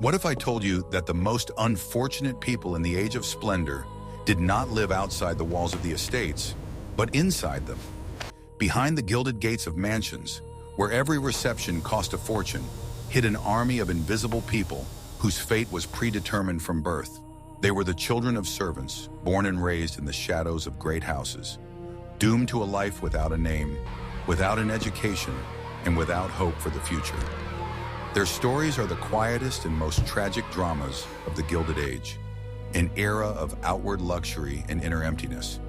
What if I told you that the most unfortunate people in the age of splendor did not live outside the walls of the estates, but inside them? Behind the gilded gates of mansions, where every reception cost a fortune, hid an army of invisible people whose fate was predetermined from birth. They were the children of servants, born and raised in the shadows of great houses, doomed to a life without a name, without an education, and without hope for the future. Their stories are the quietest and most tragic dramas of the Gilded Age, an era of outward luxury and inner emptiness.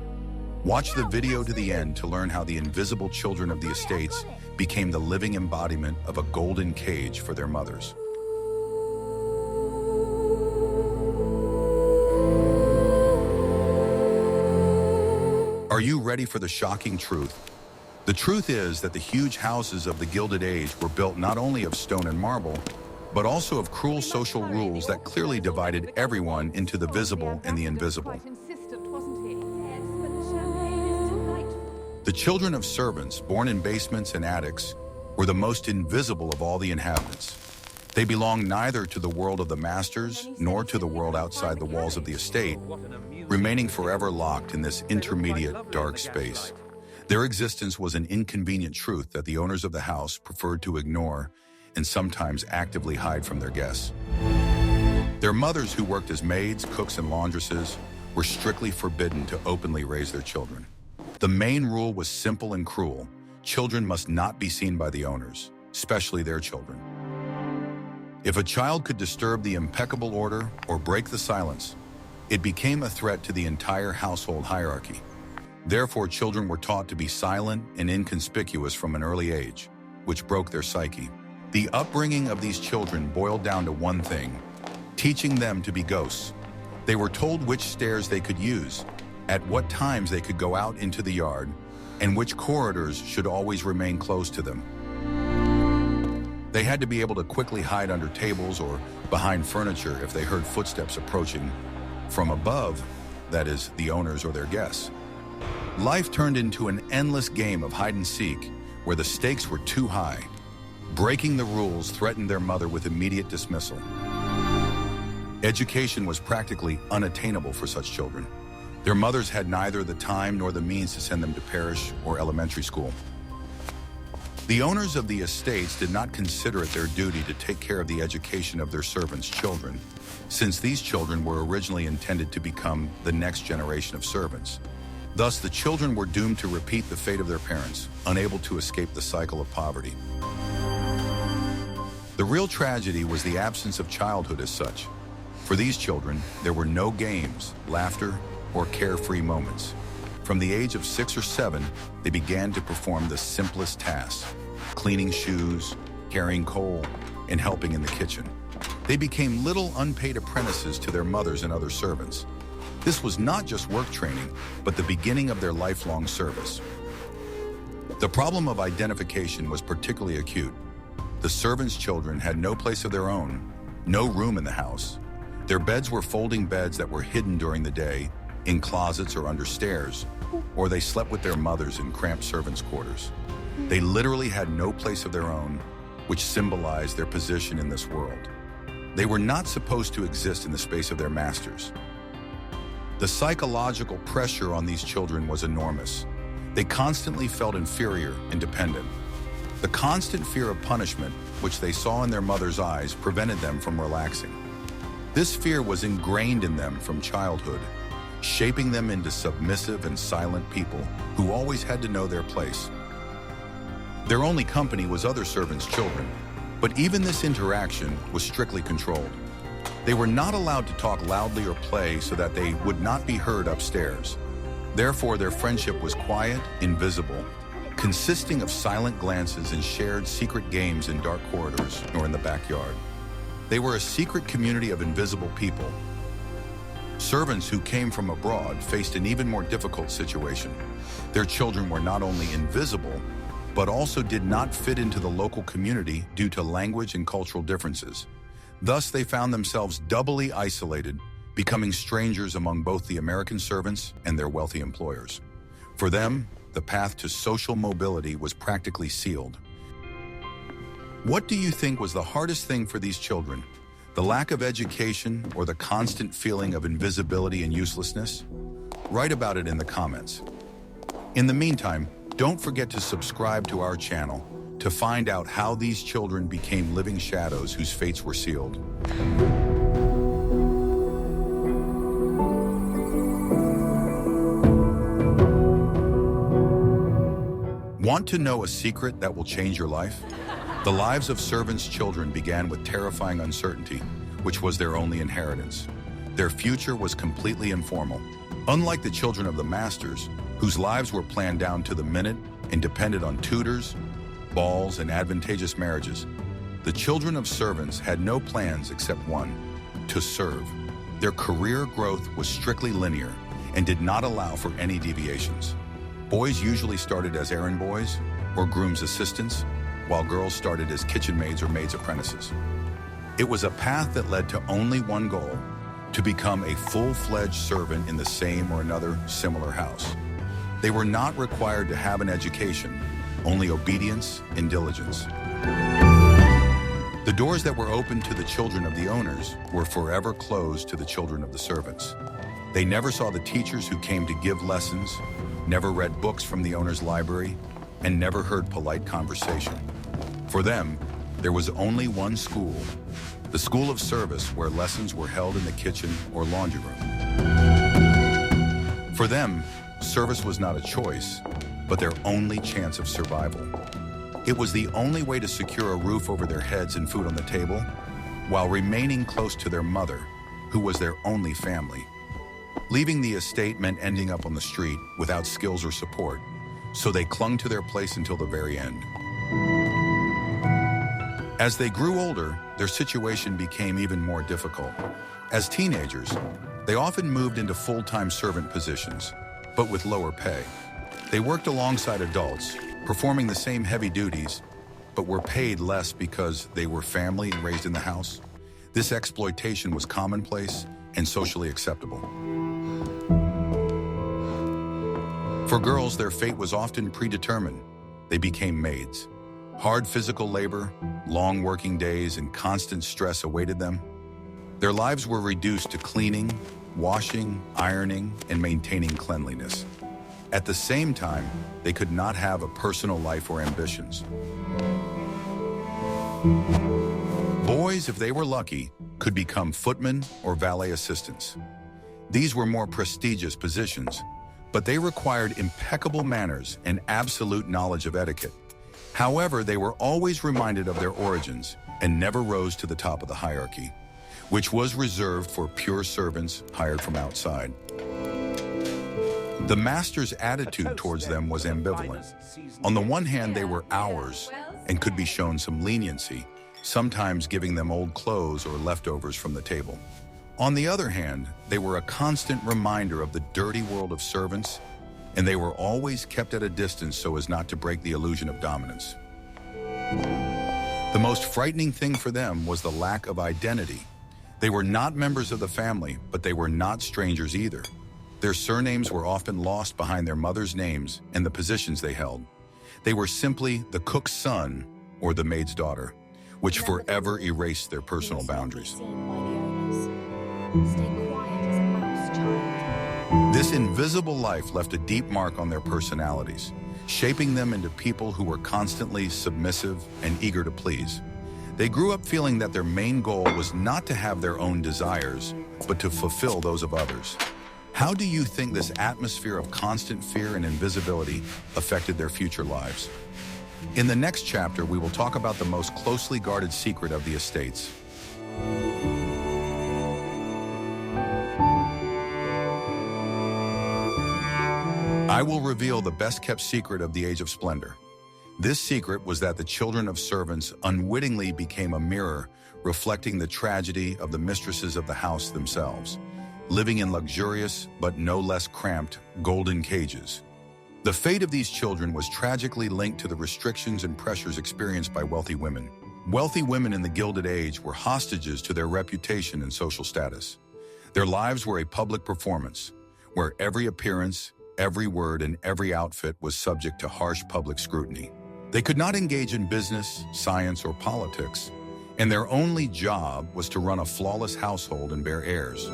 Watch the video to the end to learn how the invisible children of the estates became the living embodiment of a golden cage for their mothers. Are you ready for the shocking truth? The truth is that the huge houses of the Gilded Age were built not only of stone and marble, but also of cruel social rules that clearly divided everyone into the visible and the invisible. The children of servants, born in basements and attics, were the most invisible of all the inhabitants. They belonged neither to the world of the masters nor to the world outside the walls of the estate, remaining forever locked in this intermediate dark space. Their existence was an inconvenient truth that the owners of the house preferred to ignore and sometimes actively hide from their guests. Their mothers, who worked as maids, cooks, and laundresses, were strictly forbidden to openly raise their children. The main rule was simple and cruel: children must not be seen by the owners, especially their children. If a child could disturb the impeccable order or break the silence, it became a threat to the entire household hierarchy. Therefore, children were taught to be silent and inconspicuous from an early age, which broke their psyche. The upbringing of these children boiled down to one thing: teaching them to be ghosts. They were told which stairs they could use, at what times they could go out into the yard, and which corridors should always remain closed to them. They had to be able to quickly hide under tables or behind furniture if they heard footsteps approaching from above, that is, the owners or their guests. Life turned into an endless game of hide and seek where the stakes were too high. Breaking the rules threatened their mother with immediate dismissal. Education was practically unattainable for such children. Their mothers had neither the time nor the means to send them to parish or elementary school. The owners of the estates did not consider it their duty to take care of the education of their servants' children, since these children were originally intended to become the next generation of servants. Thus, the children were doomed to repeat the fate of their parents, unable to escape the cycle of poverty. The real tragedy was the absence of childhood as such. For these children, there were no games, laughter, or carefree moments. From the age of 6 or 7, they began to perform the simplest tasks: cleaning shoes, carrying coal, and helping in the kitchen. They became little unpaid apprentices to their mothers and other servants. This was not just work training, but the beginning of their lifelong service. The problem of identification was particularly acute. The servants' children had no place of their own, no room in the house. Their beds were folding beds that were hidden during the day, in closets or under stairs, or they slept with their mothers in cramped servants' quarters. They literally had no place of their own, which symbolized their position in this world. They were not supposed to exist in the space of their masters. The psychological pressure on these children was enormous. They constantly felt inferior and dependent. The constant fear of punishment, which they saw in their mother's eyes, prevented them from relaxing. This fear was ingrained in them from childhood, shaping them into submissive and silent people who always had to know their place. Their only company was other servants' children, but even this interaction was strictly controlled. They were not allowed to talk loudly or play so that they would not be heard upstairs. Therefore, their friendship was quiet, invisible, consisting of silent glances and shared secret games in dark corridors or in the backyard. They were a secret community of invisible people. Servants who came from abroad faced an even more difficult situation. Their children were not only invisible, but also did not fit into the local community due to language and cultural differences. Thus, they found themselves doubly isolated, becoming strangers among both the American servants and their wealthy employers. For them, the path to social mobility was practically sealed. What do you think was the hardest thing for these children? The lack of education or the constant feeling of invisibility and uselessness? Write about it in the comments. In the meantime, don't forget to subscribe to our channel to find out how these children became living shadows whose fates were sealed. Want to know a secret that will change your life? The lives of servants' children began with terrifying uncertainty, which was their only inheritance. Their future was completely informal. Unlike the children of the masters, whose lives were planned down to the minute and depended on tutors, balls, and advantageous marriages, the children of servants had no plans except one: to serve. Their career growth was strictly linear and did not allow for any deviations. Boys usually started as errand boys or groom's assistants, while girls started as kitchen maids or maids' apprentices. It was a path that led to only one goal: to become a full-fledged servant in the same or another similar house. They were not required to have an education, only obedience and diligence. The doors that were open to the children of the owners were forever closed to the children of the servants. They never saw the teachers who came to give lessons, never read books from the owner's library, and never heard polite conversation. For them, there was only one school, the school of service, where lessons were held in the kitchen or laundry room. For them, service was not a choice, but their only chance of survival. It was the only way to secure a roof over their heads and food on the table, while remaining close to their mother, who was their only family. Leaving the estate meant ending up on the street without skills or support, so they clung to their place until the very end. As they grew older, their situation became even more difficult. As teenagers, they often moved into full-time servant positions, but with lower pay. They worked alongside adults, performing the same heavy duties, but were paid less because they were family and raised in the house. This exploitation was commonplace and socially acceptable. For girls, their fate was often predetermined. They became maids. Hard physical labor, long working days, and constant stress awaited them. Their lives were reduced to cleaning, washing, ironing, and maintaining cleanliness. At the same time, they could not have a personal life or ambitions. Boys, if they were lucky, could become footmen or valet assistants. These were more prestigious positions, but they required impeccable manners and absolute knowledge of etiquette. However, they were always reminded of their origins and never rose to the top of the hierarchy, which was reserved for pure servants hired from outside. The master's attitude towards them was ambivalent. On the one hand, they were ours and could be shown some leniency, sometimes giving them old clothes or leftovers from the table. On the other hand, they were a constant reminder of the dirty world of servants, and they were always kept at a distance so as not to break the illusion of dominance. The most frightening thing for them was the lack of identity. They were not members of the family, but they were not strangers either. Their surnames were often lost behind their mother's names and the positions they held. They were simply the cook's son or the maid's daughter, which forever erased their personal boundaries. Stay quiet as a mouse, child. This invisible life left a deep mark on their personalities, shaping them into people who were constantly submissive and eager to please. They grew up feeling that their main goal was not to have their own desires, but to fulfill those of others. How do you think this atmosphere of constant fear and invisibility affected their future lives? In the next chapter, we will talk about the most closely guarded secret of the estates. I will reveal the best-kept secret of the Age of Splendor. This secret was that the children of servants unwittingly became a mirror reflecting the tragedy of the mistresses of the house themselves, living in luxurious but no less cramped golden cages. The fate of these children was tragically linked to the restrictions and pressures experienced by wealthy women. Wealthy women in the Gilded Age were hostages to their reputation and social status. Their lives were a public performance, where every appearance, every word, and every outfit was subject to harsh public scrutiny. They could not engage in business, science, or politics, and their only job was to run a flawless household and bear heirs.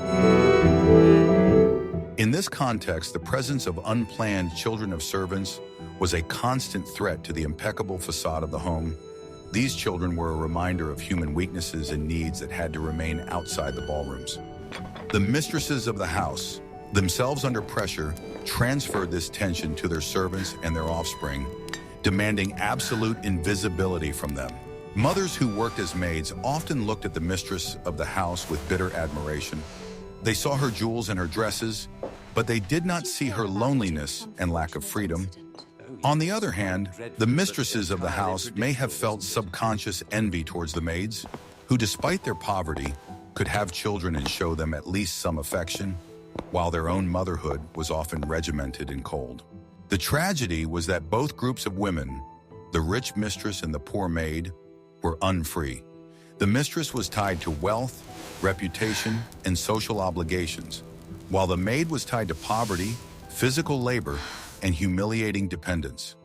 In this context, the presence of unplanned children of servants was a constant threat to the impeccable facade of the home. These children were a reminder of human weaknesses and needs that had to remain outside the ballrooms. The mistresses of the house, themselves under pressure, transferred this tension to their servants and their offspring, demanding absolute invisibility from them. Mothers who worked as maids often looked at the mistress of the house with bitter admiration. They saw her jewels and her dresses, but they did not see her loneliness and lack of freedom. On the other hand, the mistresses of the house may have felt subconscious envy towards the maids, who despite their poverty, could have children and show them at least some affection, while their own motherhood was often regimented and cold. The tragedy was that both groups of women, the rich mistress and the poor maid, were unfree. The mistress was tied to wealth, reputation, and social obligations, while the maid was tied to poverty, physical labor, and humiliating dependence.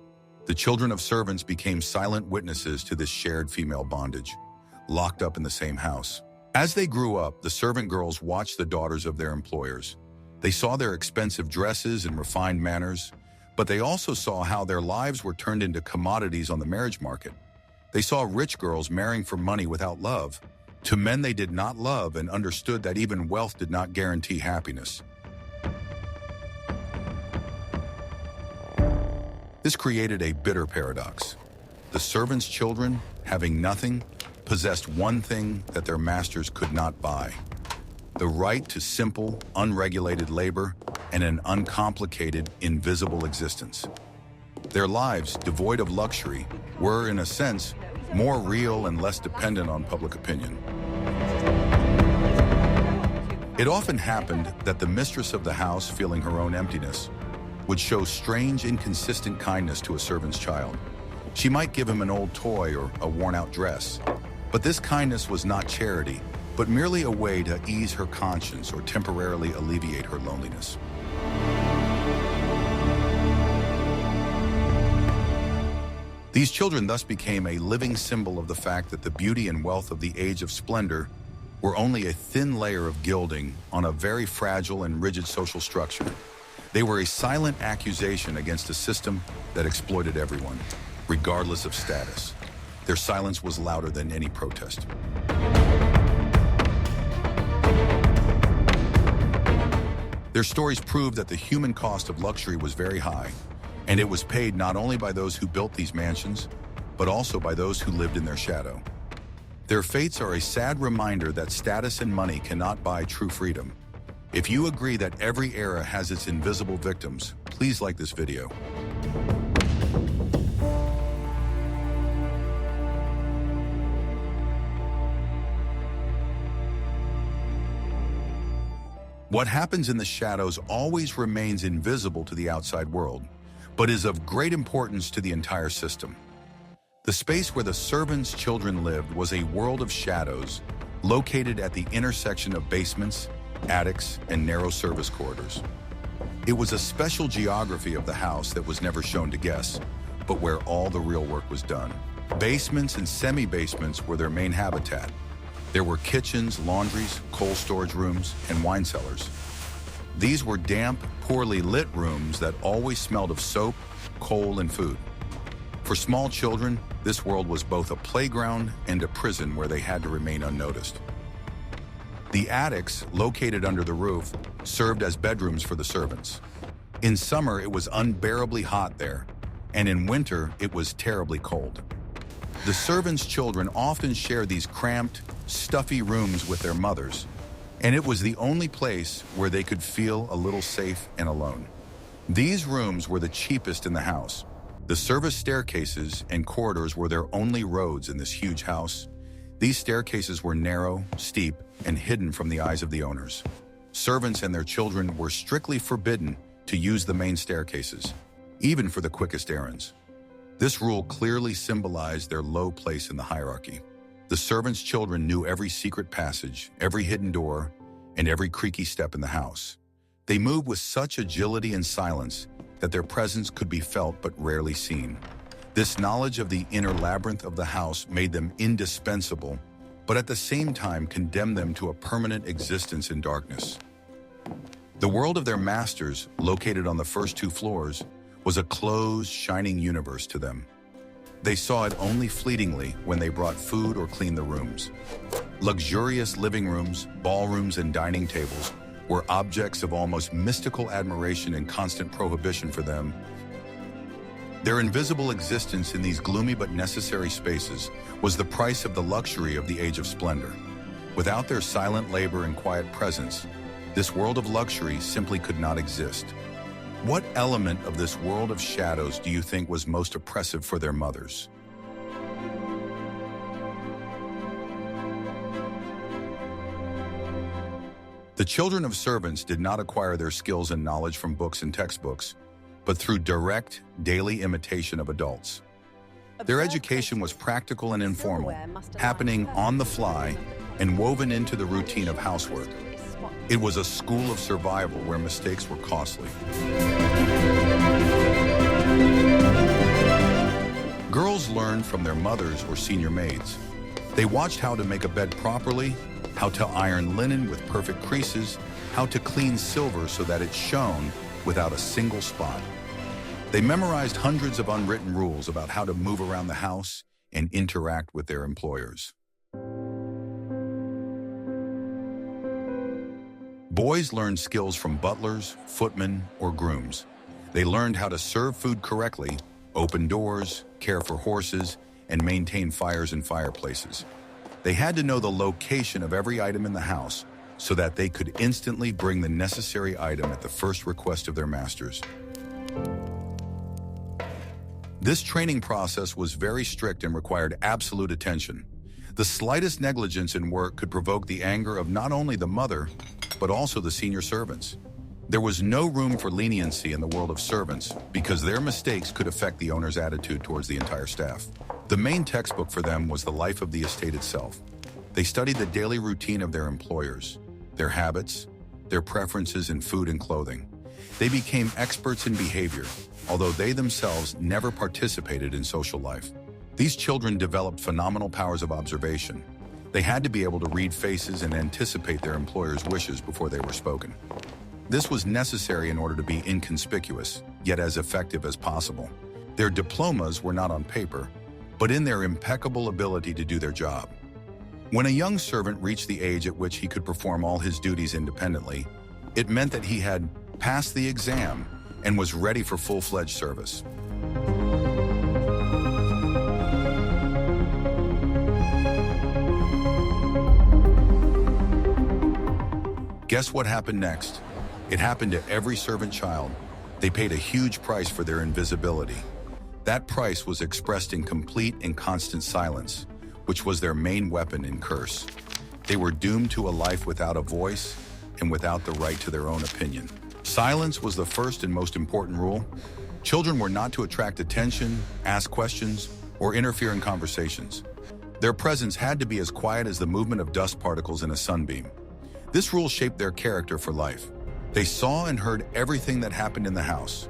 The children of servants became silent witnesses to this shared female bondage, locked up in the same house. As they grew up, the servant girls watched the daughters of their employers. They saw their expensive dresses and refined manners, but they also saw how their lives were turned into commodities on the marriage market. They saw rich girls marrying for money without love, to men they did not love, and understood that even wealth did not guarantee happiness. This created a bitter paradox. The servants' children, having nothing, possessed one thing that their masters could not buy: the right to simple, unregulated labor and an uncomplicated, invisible existence. Their lives, devoid of luxury, were, in a sense, more real and less dependent on public opinion. It often happened that the mistress of the house, feeling her own emptiness, would show strange, inconsistent kindness to a servant's child. She might give him an old toy or a worn-out dress, but this kindness was not charity, but merely a way to ease her conscience or temporarily alleviate her loneliness. These children thus became a living symbol of the fact that the beauty and wealth of the age of splendor were only a thin layer of gilding on a very fragile and rigid social structure. They were a silent accusation against a system that exploited everyone, regardless of status. Their silence was louder than any protest. Their stories prove that the human cost of luxury was very high, and it was paid not only by those who built these mansions, but also by those who lived in their shadow. Their fates are a sad reminder that status and money cannot buy true freedom. If you agree that every era has its invisible victims, please like this video. What happens in the shadows always remains invisible to the outside world, but is of great importance to the entire system. The space where the servants' children lived was a world of shadows, located at the intersection of basements, attics, and narrow service corridors. It was a special geography of the house that was never shown to guests, but where all the real work was done. Basements and semi-basements were their main habitat. There were kitchens, laundries, coal storage rooms, and wine cellars. These were damp, poorly lit rooms that always smelled of soap, coal, and food. For small children, this world was both a playground and a prison where they had to remain unnoticed. The attics, located under the roof, served as bedrooms for the servants. In summer, it was unbearably hot there, and in winter, it was terribly cold. The servants' children often shared these cramped, stuffy rooms with their mothers, and it was the only place where they could feel a little safe and alone. These rooms were the cheapest in the house. The service staircases and corridors were their only roads in this huge house. These staircases were narrow, steep, and hidden from the eyes of the owners. Servants and their children were strictly forbidden to use the main staircases, even for the quickest errands. This rule clearly symbolized their low place in the hierarchy. The servants' children knew every secret passage, every hidden door, and every creaky step in the house. They moved with such agility and silence that their presence could be felt but rarely seen. This knowledge of the inner labyrinth of the house made them indispensable but at the same time condemned them to a permanent existence in darkness. The world of their masters, located on the first two floors, was a closed, shining universe to them. They saw it only fleetingly when they brought food or cleaned the rooms. Luxurious living rooms, ballrooms, and dining tables were objects of almost mystical admiration and constant prohibition for them. Their invisible existence in these gloomy but necessary spaces was the price of the luxury of the Age of Splendor. Without their silent labor and quiet presence, this world of luxury simply could not exist. What element of this world of shadows do you think was most oppressive for their mothers? The children of servants did not acquire their skills and knowledge from books and textbooks, but through direct, daily imitation of adults. Their education was practical and informal, happening on the fly and woven into the routine of housework. It was a school of survival where mistakes were costly. Girls learned from their mothers or senior maids. They watched how to make a bed properly, how to iron linen with perfect creases, how to clean silver so that it shone without a single spot. They memorized hundreds of unwritten rules about how to move around the house and interact with their employers. Boys learned skills from butlers, footmen, or grooms. They learned how to serve food correctly, open doors, care for horses, and maintain fires and fireplaces. They had to know the location of every item in the house so that they could instantly bring the necessary item at the first request of their masters. This training process was very strict and required absolute attention. The slightest negligence in work could provoke the anger of not only the mother, but also the senior servants. There was no room for leniency in the world of servants because their mistakes could affect the owner's attitude towards the entire staff. The main textbook for them was the life of the estate itself. They studied the daily routine of their employers, their habits, their preferences in food and clothing. They became experts in behavior, although they themselves never participated in social life. These children developed phenomenal powers of observation. They had to be able to read faces and anticipate their employers' wishes before they were spoken. This was necessary in order to be inconspicuous, yet as effective as possible. Their diplomas were not on paper, but in their impeccable ability to do their job. When a young servant reached the age at which he could perform all his duties independently, it meant that he had passed the exam and was ready for full-fledged service. Guess what happened next? It happened to every servant child. They paid a huge price for their invisibility. That price was expressed in complete and constant silence, which was their main weapon and curse. They were doomed to a life without a voice and without the right to their own opinion. Silence was the first and most important rule. Children were not to attract attention, ask questions, or interfere in conversations. Their presence had to be as quiet as the movement of dust particles in a sunbeam. This rule shaped their character for life. They saw and heard everything that happened in the house.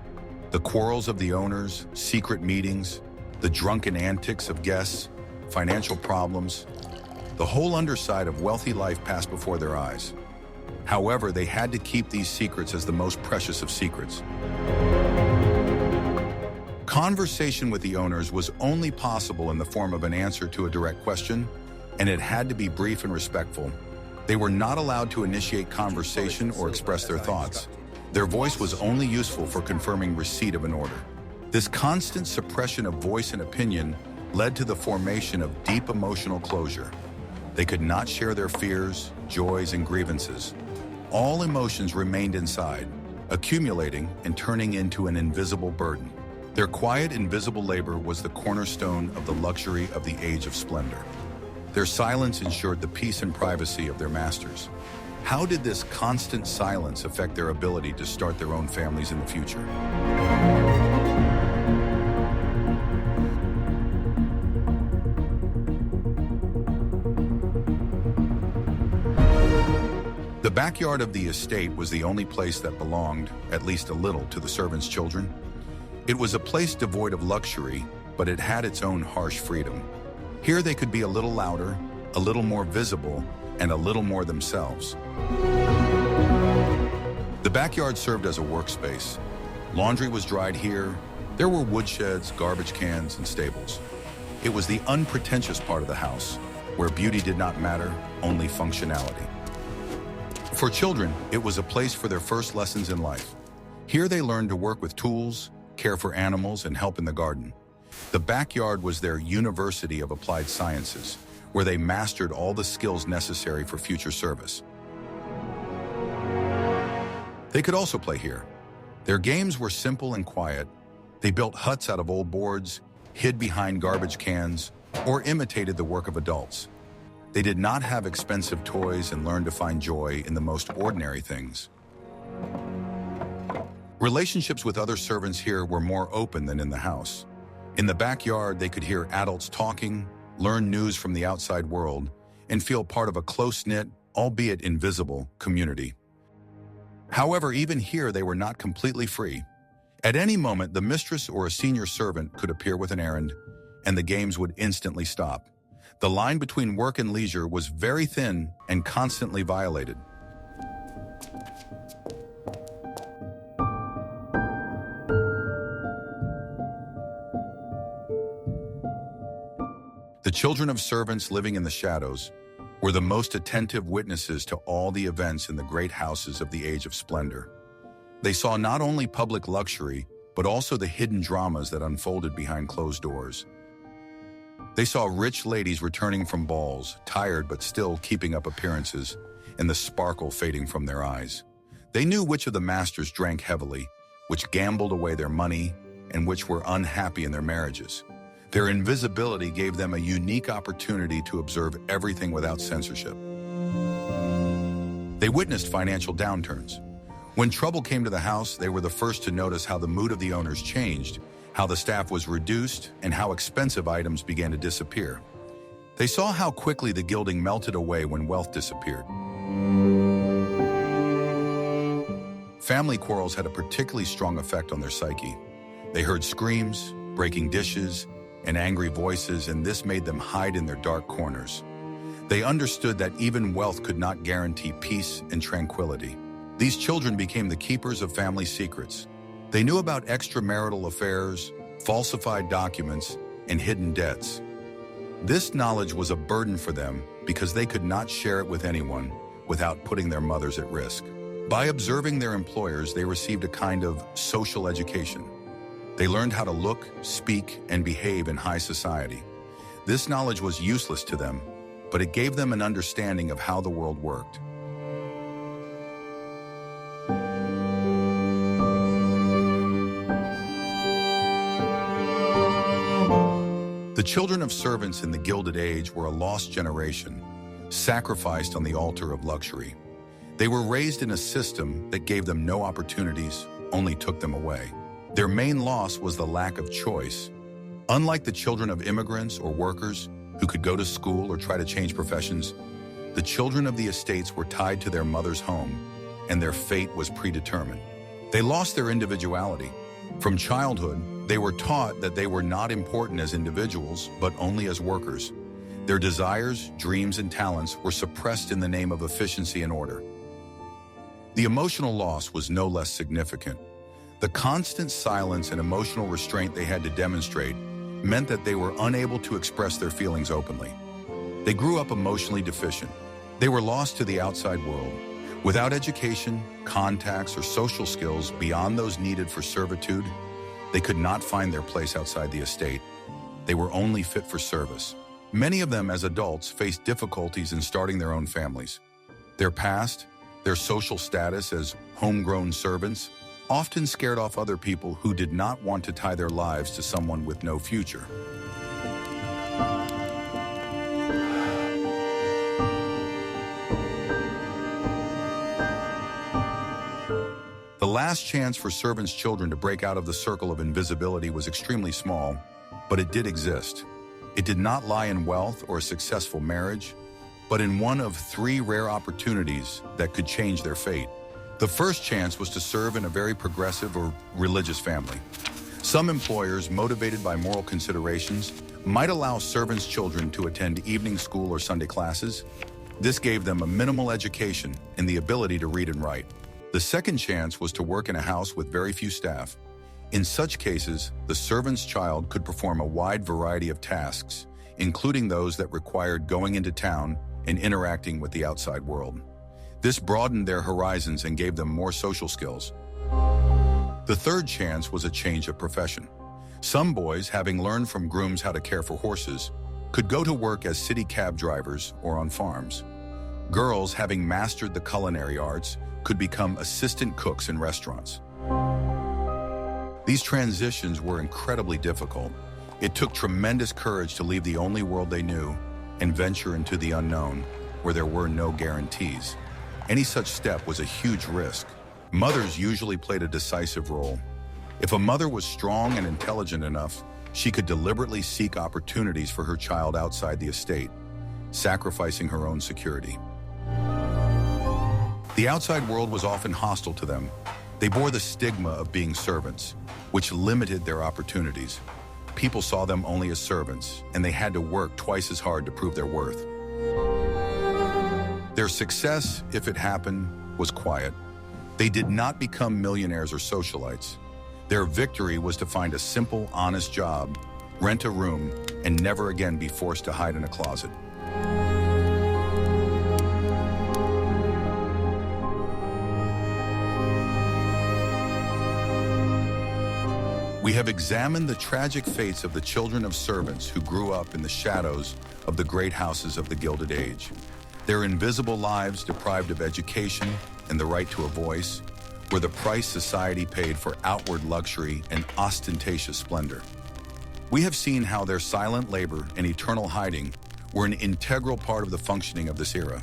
The quarrels of the owners, secret meetings, the drunken antics of guests, financial problems. The whole underside of wealthy life passed before their eyes. However, they had to keep these secrets as the most precious of secrets. Conversation with the owners was only possible in the form of an answer to a direct question, and it had to be brief and respectful. They were not allowed to initiate conversation or express their thoughts. Their voice was only useful for confirming receipt of an order. This constant suppression of voice and opinion led to the formation of deep emotional closure. They could not share their fears, joys, and grievances. All emotions remained inside, accumulating and turning into an invisible burden. Their quiet, invisible labor was the cornerstone of the luxury of the Age of Splendor. Their silence ensured the peace and privacy of their masters. How did this constant silence affect their ability to start their own families in the future? The backyard of the estate was the only place that belonged, at least a little, to the servants' children. It was a place devoid of luxury, but it had its own harsh freedom. Here they could be a little louder, a little more visible, and a little more themselves. The backyard served as a workspace. Laundry was dried here. There were woodsheds, garbage cans, and stables. It was the unpretentious part of the house, where beauty did not matter, only functionality. For children, it was a place for their first lessons in life. Here they learned to work with tools, care for animals, and help in the garden. The backyard was their university of applied sciences, where they mastered all the skills necessary for future service. They could also play here. Their games were simple and quiet. They built huts out of old boards, hid behind garbage cans, or imitated the work of adults. They did not have expensive toys and learned to find joy in the most ordinary things. Relationships with other servants here were more open than in the house. In the backyard, they could hear adults talking, learn news from the outside world, and feel part of a close-knit, albeit invisible, community. However, even here, they were not completely free. At any moment, the mistress or a senior servant could appear with an errand, and the games would instantly stop. The line between work and leisure was very thin and constantly violated. The children of servants living in the shadows were the most attentive witnesses to all the events in the great houses of the Age of Splendor. They saw not only public luxury, but also the hidden dramas that unfolded behind closed doors. They saw rich ladies returning from balls, tired but still keeping up appearances, and the sparkle fading from their eyes. They knew which of the masters drank heavily, which gambled away their money, and which were unhappy in their marriages. Their invisibility gave them a unique opportunity to observe everything without censorship. They witnessed financial downturns. When trouble came to the house, they were the first to notice how the mood of the owners changed, how the staff was reduced, and how expensive items began to disappear. They saw how quickly the gilding melted away when wealth disappeared. Family quarrels had a particularly strong effect on their psyche. They heard screams, breaking dishes, and angry voices, and this made them hide in their dark corners. They understood that even wealth could not guarantee peace and tranquility. These children became the keepers of family secrets. They knew about extramarital affairs, falsified documents, and hidden debts. This knowledge was a burden for them because they could not share it with anyone without putting their mothers at risk. By observing their employers, they received a kind of social education. They learned how to look, speak, and behave in high society. This knowledge was useless to them, but it gave them an understanding of how the world worked. The children of servants in the Gilded Age were a lost generation, sacrificed on the altar of luxury. They were raised in a system that gave them no opportunities, only took them away. Their main loss was the lack of choice. Unlike the children of immigrants or workers who could go to school or try to change professions, the children of the estates were tied to their mother's home, and their fate was predetermined. They lost their individuality. From childhood, they were taught that they were not important as individuals, but only as workers. Their desires, dreams, and talents were suppressed in the name of efficiency and order. The emotional loss was no less significant. The constant silence and emotional restraint they had to demonstrate meant that they were unable to express their feelings openly. They grew up emotionally deficient. They were lost to the outside world. Without education, contacts, or social skills beyond those needed for servitude, they could not find their place outside the estate. They were only fit for service. Many of them, as adults, faced difficulties in starting their own families. Their past, their social status as homegrown servants, often scared off other people who did not want to tie their lives to someone with no future. The last chance for servants' children to break out of the circle of invisibility was extremely small, but it did exist. It did not lie in wealth or a successful marriage, but in one of 3 rare opportunities that could change their fate. The first chance was to serve in a very progressive or religious family. Some employers, motivated by moral considerations, might allow servants' children to attend evening school or Sunday classes. This gave them a minimal education and the ability to read and write. The second chance was to work in a house with very few staff. In such cases, the servant's child could perform a wide variety of tasks, including those that required going into town and interacting with the outside world. This broadened their horizons and gave them more social skills. The third chance was a change of profession. Some boys, having learned from grooms how to care for horses, could go to work as city cab drivers or on farms. Girls, having mastered the culinary arts, could become assistant cooks in restaurants. These transitions were incredibly difficult. It took tremendous courage to leave the only world they knew and venture into the unknown, where there were no guarantees. Any such step was a huge risk. Mothers usually played a decisive role. If a mother was strong and intelligent enough, she could deliberately seek opportunities for her child outside the estate, sacrificing her own security. The outside world was often hostile to them. They bore the stigma of being servants, which limited their opportunities. People saw them only as servants, and they had to work twice as hard to prove their worth. Their success, if it happened, was quiet. They did not become millionaires or socialites. Their victory was to find a simple, honest job, rent a room, and never again be forced to hide in a closet. We have examined the tragic fates of the children of servants who grew up in the shadows of the great houses of the Gilded Age. Their invisible lives, deprived of education and the right to a voice, were the price society paid for outward luxury and ostentatious splendor. We have seen how their silent labor and eternal hiding were an integral part of the functioning of this era.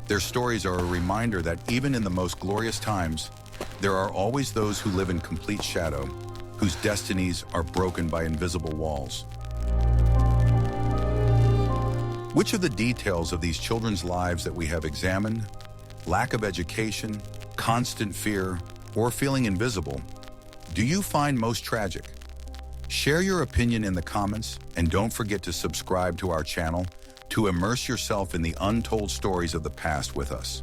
Their stories are a reminder that even in the most glorious times, there are always those who live in complete shadow, whose destinies are broken by invisible walls. Which of the details of these children's lives that we have examined, lack of education, constant fear, or feeling invisible, do you find most tragic? Share your opinion in the comments, and don't forget to subscribe to our channel to immerse yourself in the untold stories of the past with us.